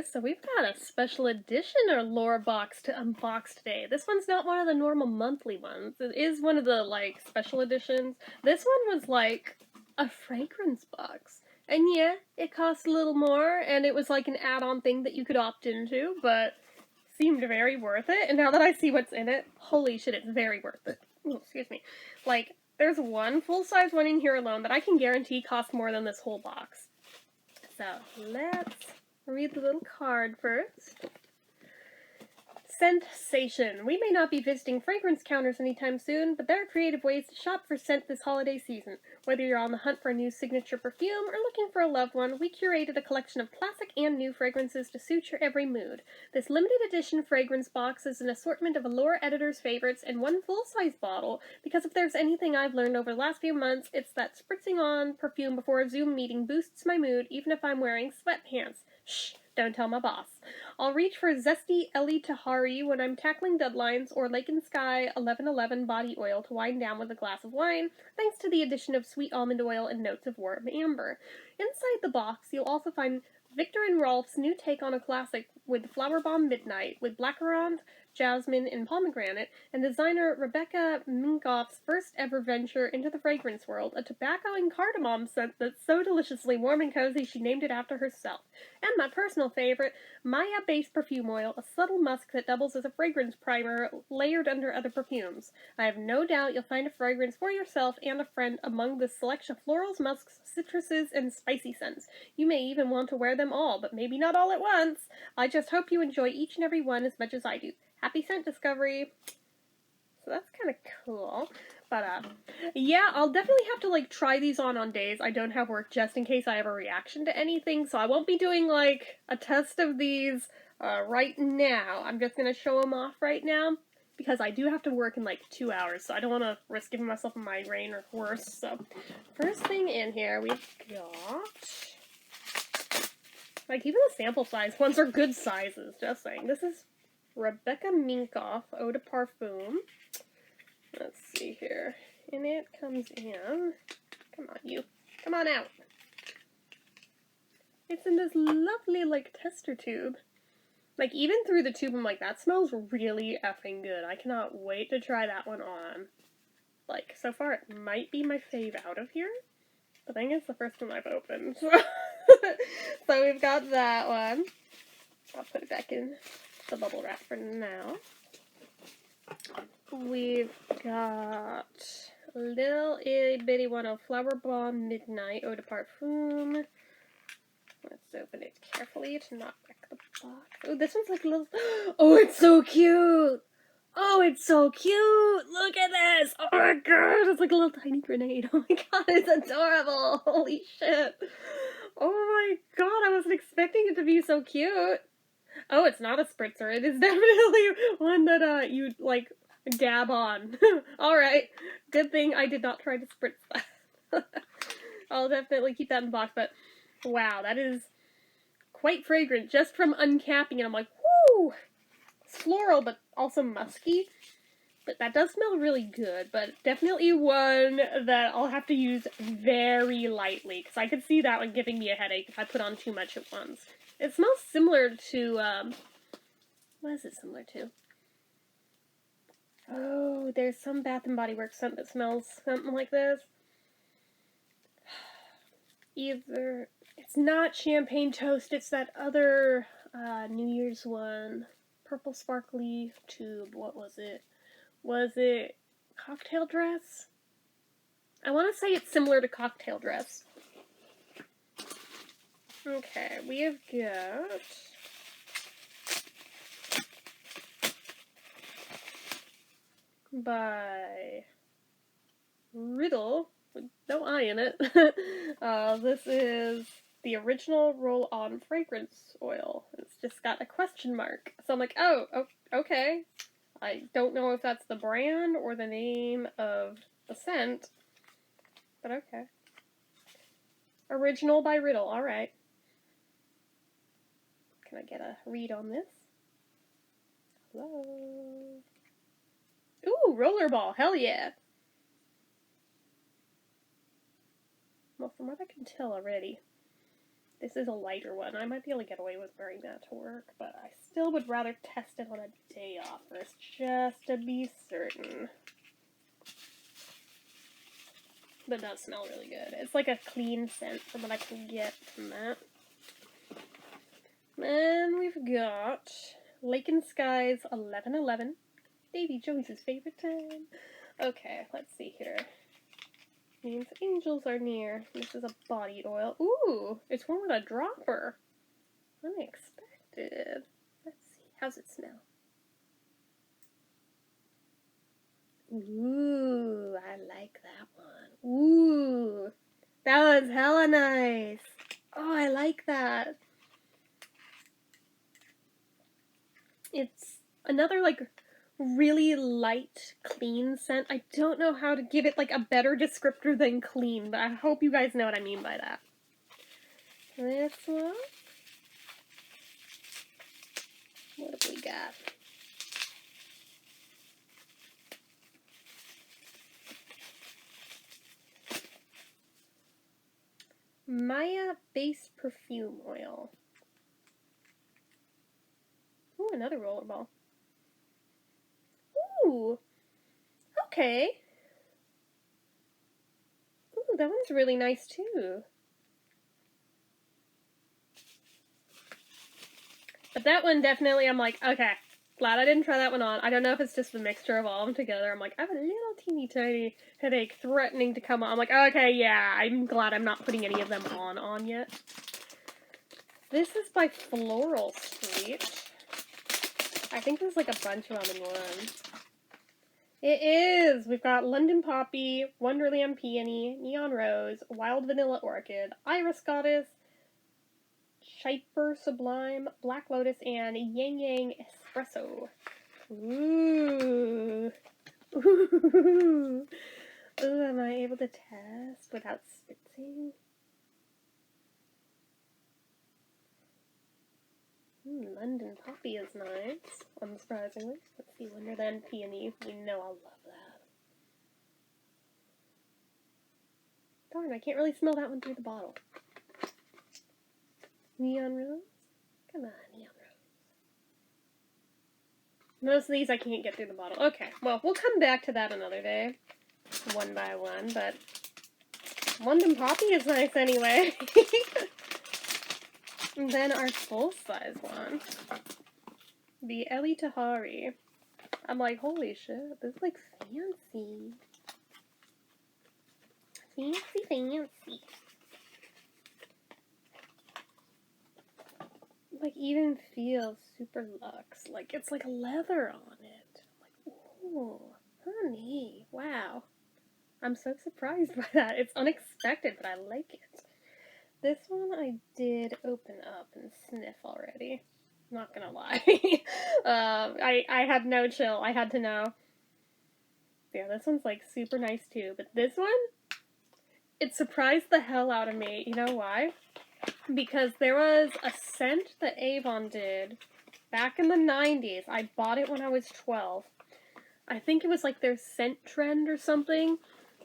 guys, so we've got a special edition Allure box to unbox today. This one's not one of the normal monthly ones. It is one of the, like, special editions. This one was, like, a fragrance box. And yeah, it cost a little more, and it was, like, an add-on thing that you could opt into, but seemed very worth it. And now that I see what's in it, holy shit, it's very worth it. Ooh, excuse me. Like, there's one full-size one in here alone that I can guarantee costs more than this whole box. So, let's read the little card first. Sensation. We may not be visiting fragrance counters anytime soon, but there are creative ways to shop for scent this holiday season. Whether you're on the hunt for a new signature perfume or looking for a loved one, we curated a collection of classic and new fragrances to suit your every mood. This limited edition fragrance box is an assortment of Allure editors' favorites in one full-size bottle, because if there's anything I've learned over the last few months, it's that spritzing on perfume before a Zoom meeting boosts my mood, even if I'm wearing sweatpants. Shh! Don't tell my boss. I'll reach for zesty Elie Tahari when I'm tackling deadlines, or Lake and Sky 1111 body oil to wind down with a glass of wine, thanks to the addition of sweet almond oil and notes of warm amber. Inside the box, you'll also find Victor and Rolf's new take on a classic with Flower Bomb Midnight, with blackcurrant, jasmine, and pomegranate, and designer Rebecca Minkoff's first ever venture into the fragrance world, a tobacco and cardamom scent that's so deliciously warm and cozy she named it after herself. And my personal favorite, Maya Base Perfume Oil, a subtle musk that doubles as a fragrance primer layered under other perfumes. I have no doubt you'll find a fragrance for yourself and a friend among this selection of florals, musks, citruses, and spicy scents. You may even want to wear them all, but maybe not all at once. I just hope you enjoy each and every one as much as I do. Happy scent discovery! So that's kind of cool. But, yeah, I'll definitely have to, like, try these on days I don't have work, just in case I have a reaction to anything, so I won't be doing, like, a test of these, right now. I'm just gonna show them off right now, because I do have to work in, like, 2 hours, so I don't want to risk giving myself a migraine or worse. So, first thing in here, we've got, like, even the sample size ones are good sizes, just saying. This is Rebecca Minkoff Eau de Parfum. Let's see here. And it comes in. Come on, you. Come on out. It's in this lovely, like, tester tube. Like, even through the tube, I'm like, that smells really effing good. I cannot wait to try that one on. Like, so far, it might be my fave out of here. But I think it's the first one I've opened. So we've got that one. I'll put it back in the bubble wrap for now. We've got a little itty bitty one of Flower Bomb Midnight Eau de Parfum. Let's open it carefully to not wreck the box. Oh, this one's like a little... Oh, it's so cute! Oh, it's so cute! Look at this! Oh my god, it's like a little tiny grenade. Oh my god, it's adorable! Holy shit! Oh my god, I wasn't expecting it to be so cute! Oh, it's not a spritzer. It is definitely one that, you'd, like, dab on. Alright. Good thing I did not try to spritz that. I'll definitely keep that in the box, but wow, that is quite fragrant just from uncapping it. I'm like, whoo! It's floral, but also musky. But that does smell really good, but definitely one that I'll have to use very lightly, because I could see that one giving me a headache if I put on too much at once. It smells similar to, what is it similar to? Oh, there's some Bath & Body Works scent that smells something like this. Either, it's not Champagne Toast, it's that other, New Year's one. Purple sparkly tube, what was it? Was it Cocktail Dress? I want to say it's similar to Cocktail Dress. Okay, we have got... by Riddle, with no I in it. This is the original roll-on fragrance oil. It's just got a question mark. So I'm like, oh, okay. I don't know if that's the brand or the name of the scent, but okay. Original by Riddle, alright. Can I get a read on this? Hello? Ooh, rollerball, hell yeah! Well, from what I can tell already, This is a lighter one. I might be able to get away with wearing that to work, but I still would rather test it on a day off first, just to be certain. But it does smell really good. It's like a clean scent from what I can get from that. Then we've got Lake and Skies 1111. Davy Jones's favorite time. Okay, let's see here. Means angels are near. This is a body oil. Ooh, it's one with a dropper. Unexpected. Let's see. How's it smell? Ooh, I like that one. Ooh, that was hella nice. Oh, I like that. It's another, like, really light, clean scent. I don't know how to give it, like, a better descriptor than clean, but I hope you guys know what I mean by that. This one. What have we got? Maya Base Perfume Oil. Ooh, another rollerball. Ooh, okay. Ooh, that one's really nice too. But that one definitely, I'm like, okay, glad I didn't try that one on. I don't know if it's just the mixture of all of them together. I'm like, I have a little teeny tiny headache threatening to come on. I'm like, okay, yeah, I'm glad I'm not putting any of them on yet. This is by Floral Street. I think there's like a bunch of them in one. It is! We've got London Poppy, Wonderland Peony, Neon Rose, Wild Vanilla Orchid, Iris Goddess, Chyper Sublime, Black Lotus, and Yang Yang Espresso. Ooh. Ooh. Ooh, am I able to test without spitzing? London Poppy is nice, unsurprisingly. Let's see, Wonderland Peony. We know I'll love that. Darn, I can't really smell that one through the bottle. Neon Rose? Come on, Neon Rose. Most of these I can't get through the bottle. Okay, well, we'll come back to that another day. One by one, but London Poppy is nice anyway. And then our full-size one. The Elie Tahari. I'm like, holy shit, this is like fancy. Fancy, fancy. Like, even feels super luxe. Like, it's like leather on it. I'm like, ooh, honey, wow. I'm so surprised by that. It's unexpected, but I like it. This one I did open up and sniff already. Not gonna lie. I had no chill. I had to know. Yeah, this one's like super nice too. But this one, it surprised the hell out of me. You know why? Because there was a scent that Avon did back in the 90s. I bought it when I was 12. I think it was like their scent trend or something.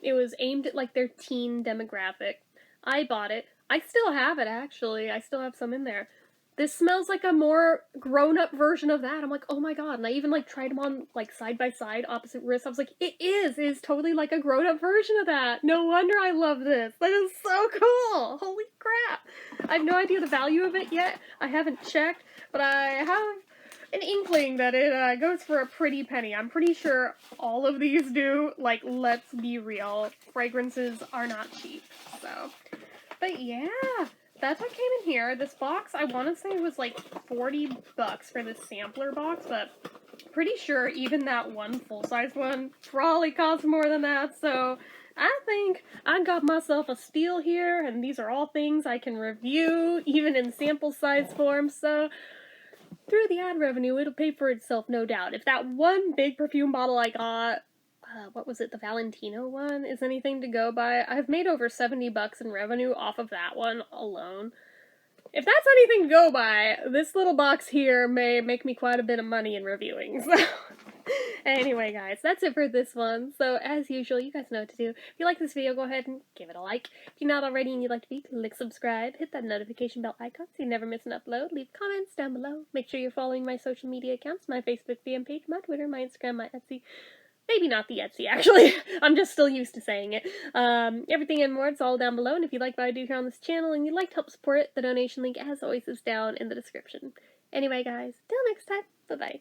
It was aimed at like their teen demographic. I bought it. I still have it, actually. I still have some in there. This smells like a more grown-up version of that. I'm like, oh my god. And I even, like, tried them on, like, side-by-side, opposite wrists. I was like, it is totally like a grown-up version of that. No wonder I love this. That is so cool. Holy crap. I have no idea the value of it yet. I haven't checked, but I have an inkling that it goes for a pretty penny. I'm pretty sure all of these do. Like, let's be real. Fragrances are not cheap, so... But yeah, that's what came in here. This box, I want to say it was like $40 for the sampler box, but pretty sure even that one full-size one probably cost more than that, so I think I got myself a steal here, and these are all things I can review, even in sample size form, so through the ad revenue, it'll pay for itself, no doubt. If that one big perfume bottle I got, what was it, the Valentino one, is anything to go by, I've made over $70 in revenue off of that one alone. If that's anything to go by, this little box here may make me quite a bit of money in reviewing, so Anyway, guys, that's it for this one. So, as usual, you guys know what to do. If you like this video, go ahead and give it a like. If you're not already and you'd like to be, click subscribe, hit that notification bell icon so you never miss an upload. Leave comments down below. Make sure you're following my social media accounts, my Facebook fan page, my Twitter, my Instagram, my Etsy. Maybe not the Etsy, actually. I'm just still used to saying it. Everything and more, it's all down below. And if you like what I do here on this channel and you'd like to help support it, the donation link, as always, is down in the description. Anyway, guys, till next time, bye-bye.